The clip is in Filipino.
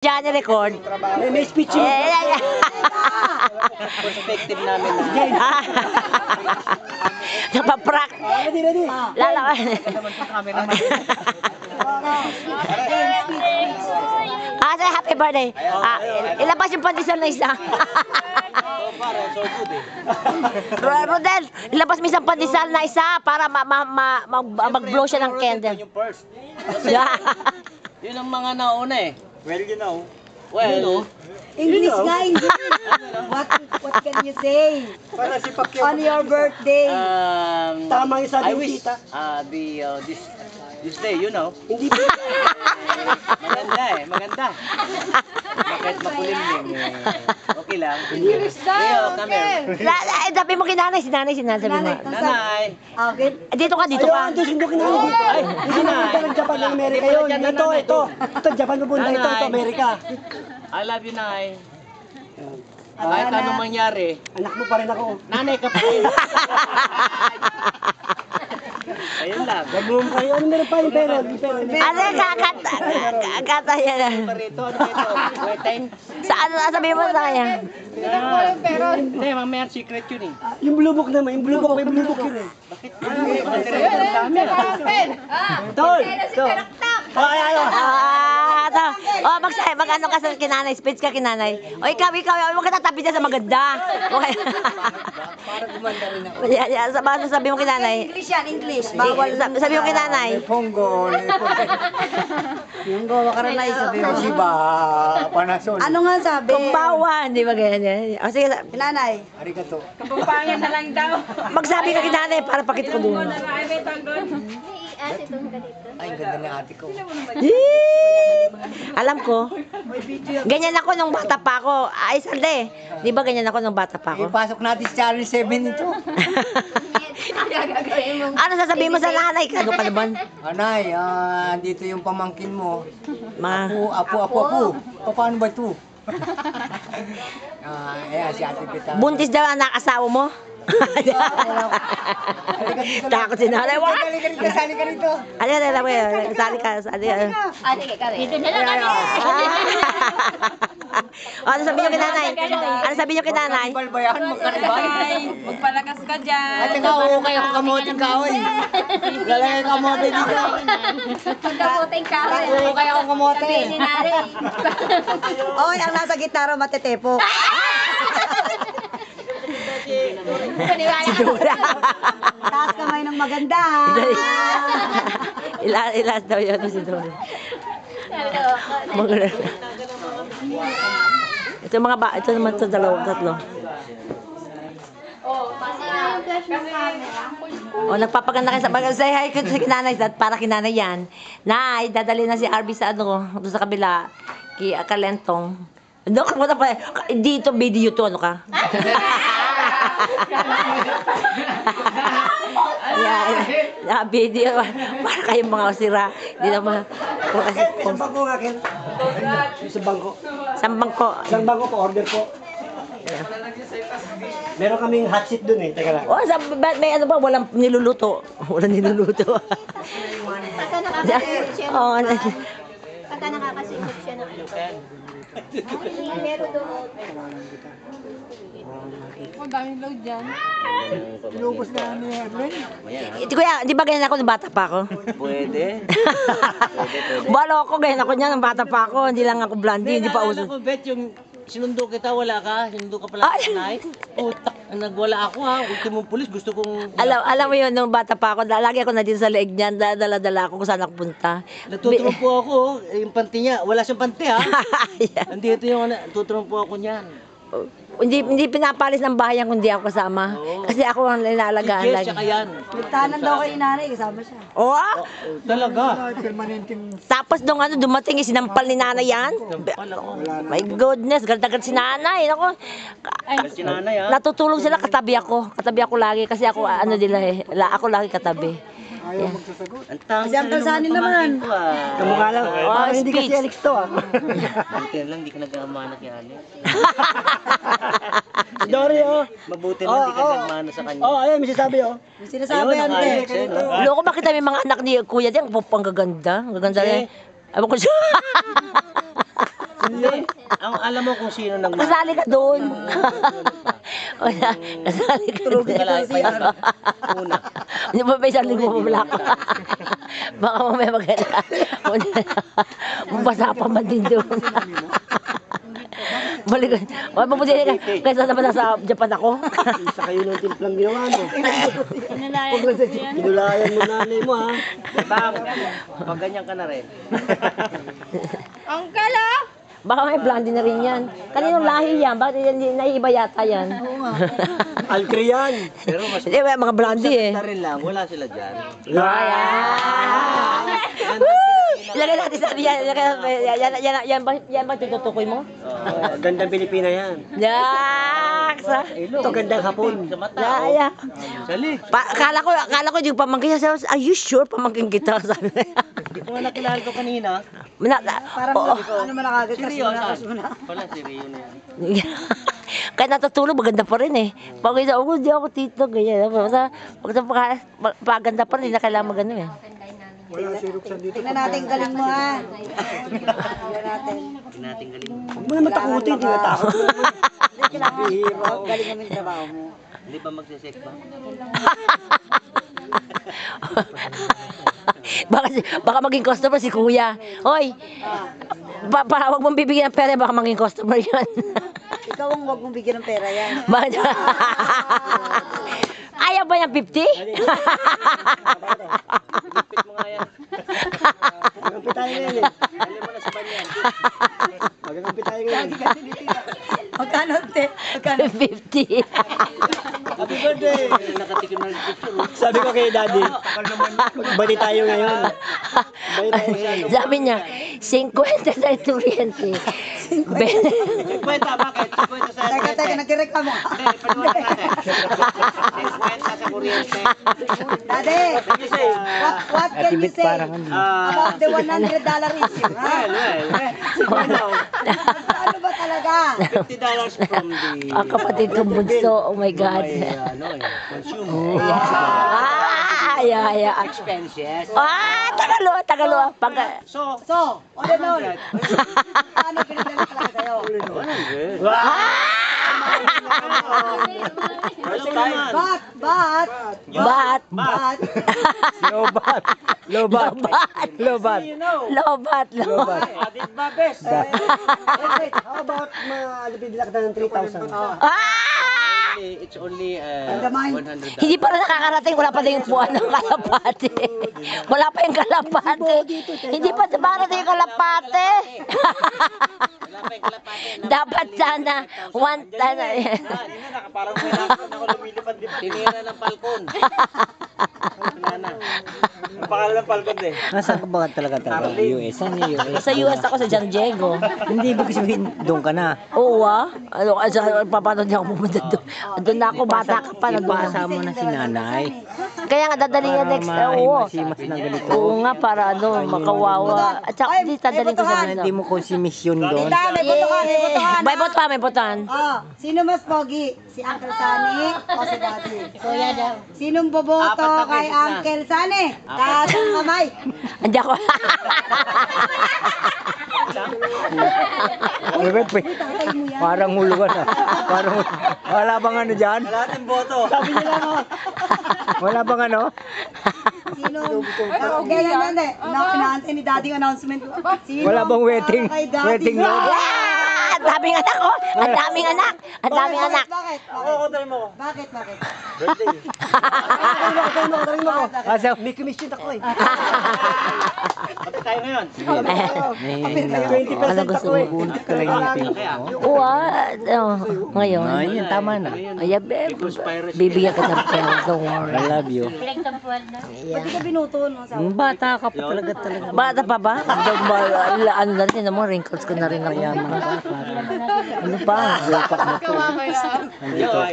Diyan record. May speech yun. Perspective namin na. Napaprak. Ready. Lalawan. Naman sa camera man. Say happy birthday. Ilabas yung pandesal na isa. So good eh. Rodel, ilabas mo isang pandesal na isa para mag-blow siya ng candle. Yung first. Yun ang mga nauna eh. Well, you know. Well, English nga, English. What can you say Para si Pacquiao. on your birthday? Tama yung sabi I ni wish tita. this day, you know. Hindi pa. Maganda eh, maganda. Kahit makulimlim eh. Okay lang. English daw, come here. Sabi mo kinanay, sinanay, sabi mo. Nanay. Okay. Dito ka. Ayaw, Andos, hindi ko kinala dito. Ay, Hindi na punta ng Japan ng Amerika yun. Ito. Ito, Japan pupunta. Ito, Amerika. I love you, Nay. Kahit anong mangyari, Anak mo pa rin ako. nanay ka pa rin. Ayun lang. Wag mo kayo. Ano meron pa yung pero? Ano kakata yan? Parito, ano ito? Waiting. Saan sabi mo sa kanya? Hindi, mamaya secret yun eh. Yung blue book naman. Yung blue book. May blue book yun eh. Tol! Mag-ano ka sa kinanay, speech ka kinanay. O ikaw, huwag ka tatabi dyan sa maganda. Okay. Para gumanda rin ako. Sabi mo kinanay. English yan, English. Bawal. Sabi mo kinanay. Pongo. Yung gawa ka rin na isabi mo. Shiba. Panasol. Ano nga sabi? Kumbawan, di ba ganyan? O sige, Nanay. Arigato. magsabi ka kinanay para pakita ko doon. Ay, ganda ng ate ko. Alam ko. Ganyan ako nung bata pa ako. Ay, sande. Di ba ganyan ako nung bata pa ako? Ipasok natin sa Channel 7 ito. Ano sasabihin mo sa nanay ka? Ano ka naman? Anay, dito yung pamangkin mo. Mga... Apo. Paano ba ito? Ayan, si Ate Pita. Buntis daw ang nakasawa mo? Takot si nanay. What? Sali ka rito. Ano, sali ka. Dito na lang kami. Ano sabi niyo kay nanay? Ano sabi niyo kay nanay? Balbayan, magkaribay. Magpalakas ka dyan. Ate nga, ukay ako kamoting kahoy. Lalagay kamote dito. Pagkamuting ka. Ukay ako kamote. Sabihin ni Nari. Oy, ang nasa gitara matetepok. Si Dora. Taas kamay ng maganda. Ilas daw yun si Dora. Maganda. Ito mga ito naman ito tatlo. Nagpapaganda kayo sa bagay. Say hi ko sa kinanay para kinanay yan. Nay, dadali na si Arby sa doon sa kabila. Kay Kalentong. Doon ka pa. Dito video to, ano ka? Video. Para kayong mga sira. Hindi naman. Isang bangko nga, Ken. Isang bangko. Sambang ko. Isang bangko po, order po. Meron kaming hot seat dun eh. Teka lang. May ano ba? Walang niluluto. Walang niluluto. Pagka nakakasingot siya ng ano. Meron doon. Ang daming load dyan. Inubos na ni Hermen. Kuya, di ba ganyan ako nung bata pa ako? Pwede. Balo ako, ganyan ako niya nung bata pa ako. Hindi lang ako blondie, hindi pa uso. Ako, Bet, yung sinundo kita, wala ka. Sinundo ka pala Ay! tonight. Utak, nagwala ako ha. Ultimong pulis, gusto kong... Alam mo yun, nung bata pa ako, lagi ako na dito sa leeg niyan, dala-dala ako kung saan ako punta. Natutrumpo ako, yung panty niya. Wala siyang panty ha. Andito yung tutrumpo ako niyan. Hindi pinapalis ng bahay yan kundi ako kasama. Oo. Kasi ako ang inalagaan Yes, lagi. tsaka yan. Nagtanan daw kay Nanay, kasama siya. Oo. Talaga. Tapos nung dumating, sinampal ni nanay yan. Sampal ako. My goodness, ganda-ganda si nanay. Ako, Si nanay ha. natutulog sila, katabi ako. Katabi ako lagi kasi ako, ano nila eh. Ako lagi katabi. Ang tangos Kasi ang kalsanin naman. Kamukha lang. Parang hindi kasi speech. Alex to ah. Buti lang, hindi ka nag-aamana kay Alex. Dory oh. Mabuti lang, hindi ka nagmana sa kanya. Ayun, may sinasabi oh. May sinasabi Ayun, yan, ang te. Alex, eh, no? Loko, makita may mga anak ni kuya diyan, ang gaganda. Ang gaganda rin. Ewan ko siya. doon. Ang alam mo kung sino nang Kasali ka doon. Wala, kasali ka doon. una. Hindi ba ba isang linggo mo black? Baka mamaya maganda. Mabasa pa man din doon. Balik. O, mabuti ka. Kaysa naman nasa Japan ako. Isa kayo ng timplang ginawa mo. Pinalayan ko yan. Pinulayan mo nanay mo, ha? Bang, pag ganyan ka na rin. Ang kala! Baka may blondie na rin yan. Kaninong lahi yan? Bakit yan, naiiba yata yan? Alcri yan. Pero mas Hindi, may mga blondie eh. na rin lang, wala sila dyan. Ilagay natin sa yan ba tututukoy mo? Gandang Pilipina yan. Yaksa. Ito, gandang hapon. Sa mata, Ya. Sali. Akala ko yung pamangkin niya. Are you sure pamangkin kita? Sabi niya. Hindi ko nga nakilala ko kanina. Oo. Ano man nakagad Si Rio, saan? Wala, si Rio na yan. Kaya natutulog, maganda pa rin eh. Pag isa, hindi ako tito, ganyan. Paganda pa rin, na kailangan magano eh. Tingnan natin galing mo ha. Tingnan natin. Hindi natin galing. Huwag mo naman takutin, hindi na takot. Hindi kailangan mo. Galing naman yung trabaho mo. Hindi ba magsisek ba? baka maging customer si kuya. Hoy, huwag mong bibigyan ng pera, baka maging customer yan. Ikaw ang huwag mong bigyan ng pera yan. Ayaw ba yung 50? Lipit mo nga yan. Magampi tayo ngayon eh. Dali mo na sa banyan. Magampi tayo ngayon. Magkano te? Magkano? 50. Happy birthday! Nakatikim na ng picture. Sabi ko kay daddy, bati tayo ngayon. Bati tayo ngayon. Sabi niya, 50 sa estudyante. 50, bakit? 50 sa Teka, nagkireklamo ka. Hindi, panuwag natin. 50 sa kuryente. Daddy, what can you say about the $100 issue? Ha? Well. Ano ba talaga? $50 from the... Ang kapatid kong bunso, oh my God. Consumer. Yeah. Expenses. Tagalo. So, All in all, ano pinagdala talaga sa'yo? 100. But, Lobat. lobat. Added ba, best? Wait, how about malipid ka ng 3,000? It's only $100. Hindi pa rin nakakarating, wala pa din yung puwan ng kalapate. Wala pa yung kalapate. Hindi pa darating yung kalapate. Wala pa yung kalapate. Dapat sana, one time. Parang may nakon ako lumilipad-lipad. Tinira ng palkon. Wala na. Ang pangalan ng palkon eh. Nasaan ka ba talaga US? Saan yung US? Sa US ako, sa San Diego. Hindi, ibig sabihin, doon ka na. Oo paano niya ako pumunta doon? Doon na ako, bata ka pa. Ipasa mo na si nanay. Kaya nga, dadaling yan next. Oo. Mas ng ganito. Oo nga, para makawawa. At saka, hindi dadaling ko sa Hindi mo kung si mission doon. May botohan, may botohan. May botohan. Sino mas pogi? Si Uncle Sunny o si Daddy? Kuya daw. Sinong boboto kay Uncle Sunny? Taas ang kamay. Hindi ako. Parang hulugan ah. Wala bang ano dyan? Kalating boto. Sabi nila mo. Wala bang ano? Sinong... Okay lang yan eh. Inaantay ni Daddy ang announcement. Sino Wala bang wedding? para kay Daddy? Wedding love? Ang daming anak ko. Ang daming anak. Ang daming anak. Bakit? Kukunin mo. Bakit? Birthday. Tarin mo. Asa, may commission ako eh. Pati tayo ngayon. 20% ako eh. Ngayon. Ayun, tama na. Ay, bibigyan ka ng pera. Don't worry. I love you. Ba't di ka binuto no? Bata ka pa talaga. Bata pa ba? Ano na rin, mo, wrinkles ko na rin ako. Ano pa? Kawawa yan. Enjoy.